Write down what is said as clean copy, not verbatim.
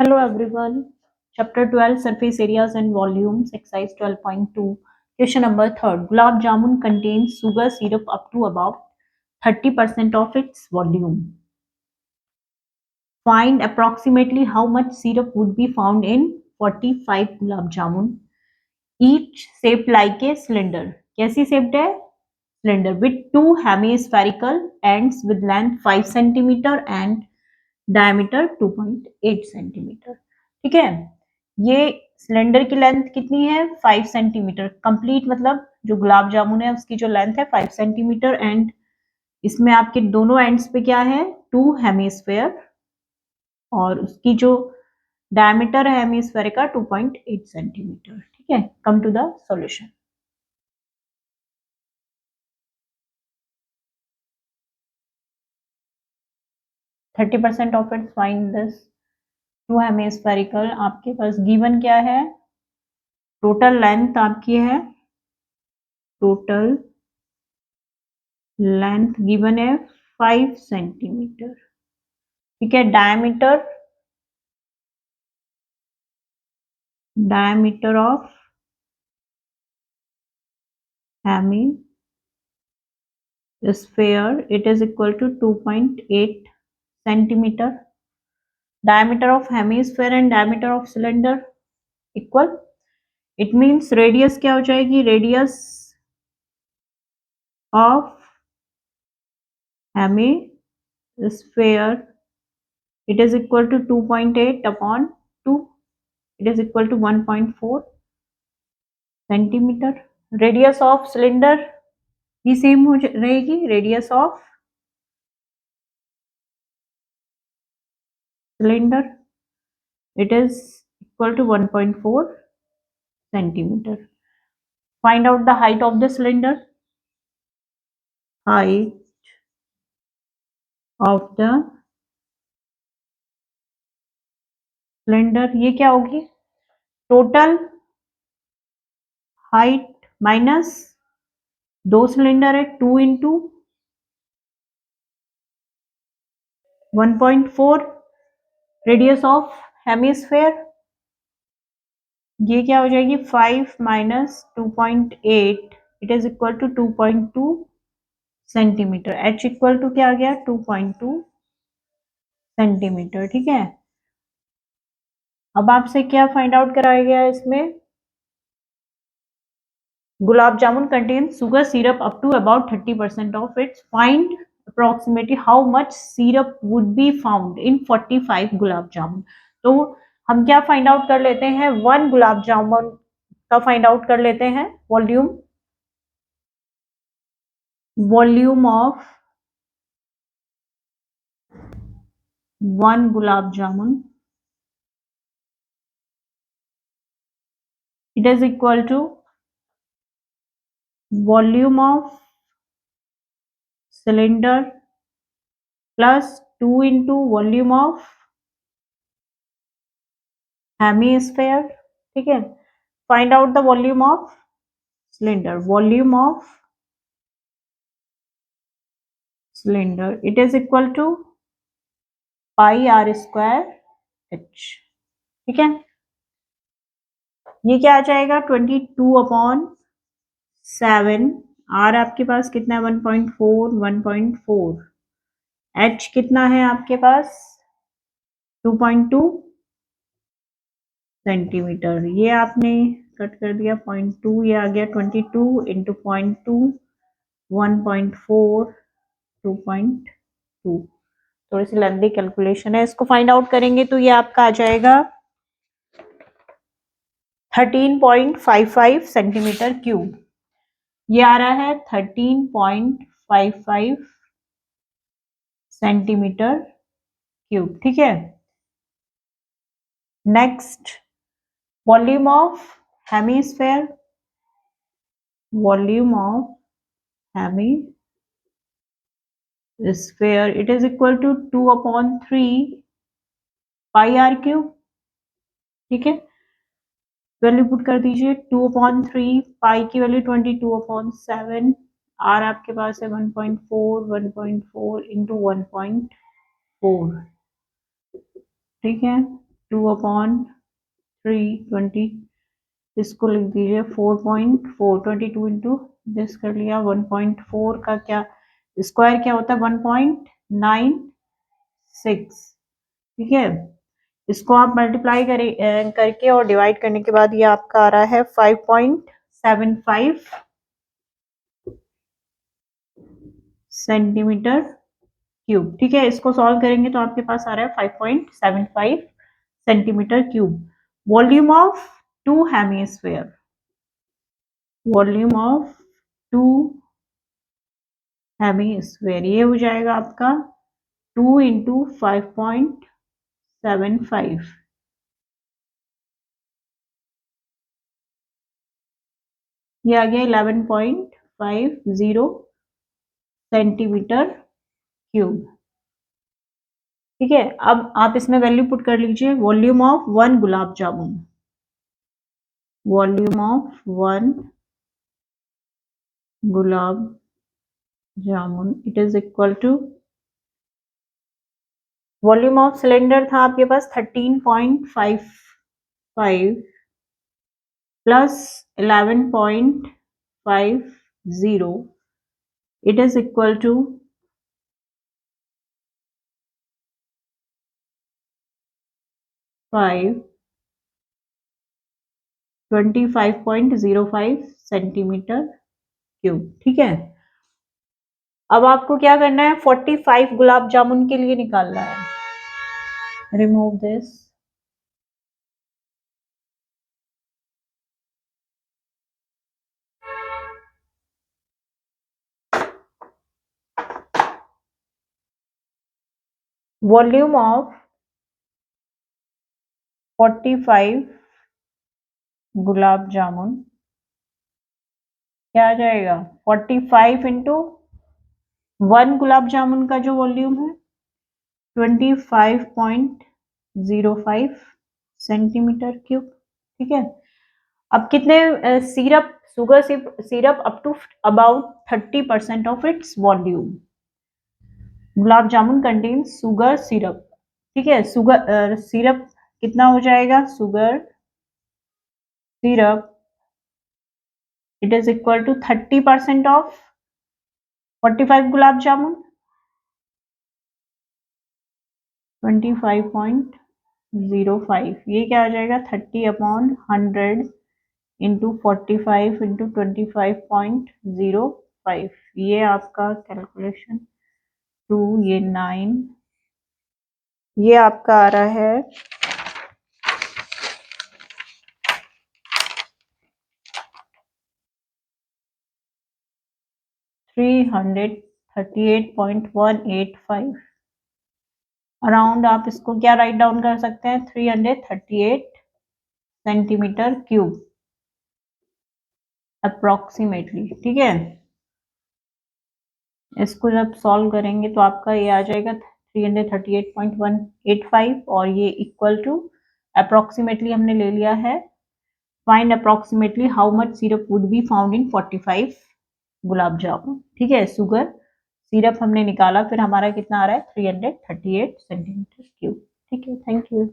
Hello everyone. Chapter 12 Surface Areas and Volumes Exercise 12.2 Question number 3. Gulab Jamun contains sugar syrup up to about 30% of its volume. Find approximately how much syrup would be found in 45 Gulab Jamun. Each shaped like a cylinder. कैसी shaped है? Cylinder with two hemispherical ends with length 5 cm and diameter 2.8 cm. ठीक है, ये cylinder की length कितनी है 5 centimetre complete, मतलब जो गुलाब जामुन है उसकी जो लेंथ है 5 सेंटीमीटर एंड इसमें आपके दोनों एंड्स पे क्या है 2 हेमिस्फेयर और उसकी जो डायमीटर है हेमिस्फेयर का 2.8 सेंटीमीटर. ठीक है, come to the solution. Thirty percent of its find this to hemispherical. आपके पास गिवन क्या है, टोटल लेंथ आपकी है, टोटल लेंथ गिवन है 5 सेंटीमीटर. ठीक है, diameter of hemisphere it is equal to 2.8 centimetre. Diameter of hemisphere and diameter of cylinder equal. It means radius क्या हो जाएगी, radius of hemisphere it is equal to 2.8 upon 2. It is equal to 1.4 centimetre. Radius of cylinder भी same हो रहेगी, radius of cylinder it is equal to 1.4 centimeter. Find out the height of the cylinder. Height of the cylinder ये क्या होगी, total height minus दो cylinder है 2 into 1.4 radius of hemisphere. ये क्या हो जाएगी 5 minus 2.8 it is equal to 2.2 centimetre. H equal to क्या आ गया 2.2 सेंटीमीटर. ठीक है, अब आपसे क्या फाइंड आउट कराया गया है इसमें, gulab jamun contain sugar syrup up to about 30% of its. Find approximately how much syrup would be found in 45 gulab jamun. तो हम क्या फाइंड आउट कर लेते हैं, वन गुलाब जामुन का फाइंड आउट कर लेते हैं volume of one gulab jamun it is equal to volume of cylinder plus 2 into volume of hemisphere. ठीक है, find out the volume of cylinder. Volume of cylinder it is equal to pi r square h. ठीक है, ये क्या आ जाएगा 22/7. r आपके पास कितना है 1.4. h कितना है आपके पास 2.2 सेंटीमीटर. ये आपने कट कर दिया 0.2, ये आ गया 22 इंटू 0.2 1.4 2.2. थोड़ी सी लंबी कैलकुलेशन है, इसको फाइंड आउट करेंगे तो ये आपका आ जाएगा 13.55 सेंटीमीटर क्यूब. ये आ रहा है 13.55 सेंटीमीटर क्यूब. ठीक है, next volume of hemisphere. Volume of hemisphere it is equal to 2/3 pi r cube. ठीक है, वैल्यू पुट कर दीजिए 2/3 पाई की वैल्यू 22/7. आर आपके पास है 1.4 इंटू 1.4. ठीक है, 2/3 इसको लिख दीजिए 4.4 22 इंटू दिस कर लिया 1.4 का क्या स्क्वायर क्या होता है 1.96 ठीक है। इसको आप मल्टीप्लाई करके और डिवाइड करने के बाद ये आपका आ रहा है 5.75 सेंटीमीटर क्यूब ठीक है। इसको सॉल्व करेंगे तो आपके पास आ रहा है 5.75 centimetre cube. Volume of two hemisphere volume of two hemisphere ये हो जाएगा आपका 2 इंटू 5.75 ये आ गया 11.50 सेंटीमीटर क्यूब ठीक है। अब आप इसमें वैल्यू पुट कर लीजिए volume of 1 gulab jamun volume of 1 gulab jamun it is equal to volume of cylinder था आपके पास 13.55 plus 11.50 it is equal to 25.05 centimetre cube ठीक है। अब आपको क्या करना है 45 गुलाब जामुन के लिए निकालना है। Remove this volume of 45 gulab जामुन क्या आ जाएगा 45 इंटू 1 गुलाब जामुन का जो वॉल्यूम है 25.05 सेंटीमीटर क्यूब ठीक है। अब कितने syrup sugar syrup up to about 30% of its volume gulab jamun contain sugar syrup ठीक है। शुगर सिरप कितना हो जाएगा sugar syrup it is equal to 30% of 45 gulab jamun 25.05 ये क्या आ जाएगा 30/100 इंटू 45 इंटू 25.05 ये आपका कैलकुलेशन 2 ये 9 ये आपका आ रहा है 338.185 अराउंड आप इसको क्या राइट डाउन कर सकते हैं 338 सेंटीमीटर क्यूब अप्रोक्सीमेटली ठीक है। इसको जब सॉल्व करेंगे तो आपका ये आ जाएगा 338.185 और ये इक्वल टू अप्रोक्सीमेटली हमने ले लिया है find approximately how much syrup would be found in 45 gulab जामुन ठीक है। शुगर सिरप हमने निकाला फिर हमारा कितना आ रहा है 338 सेंटीमीटर क्यूब ठीक है। Thank you.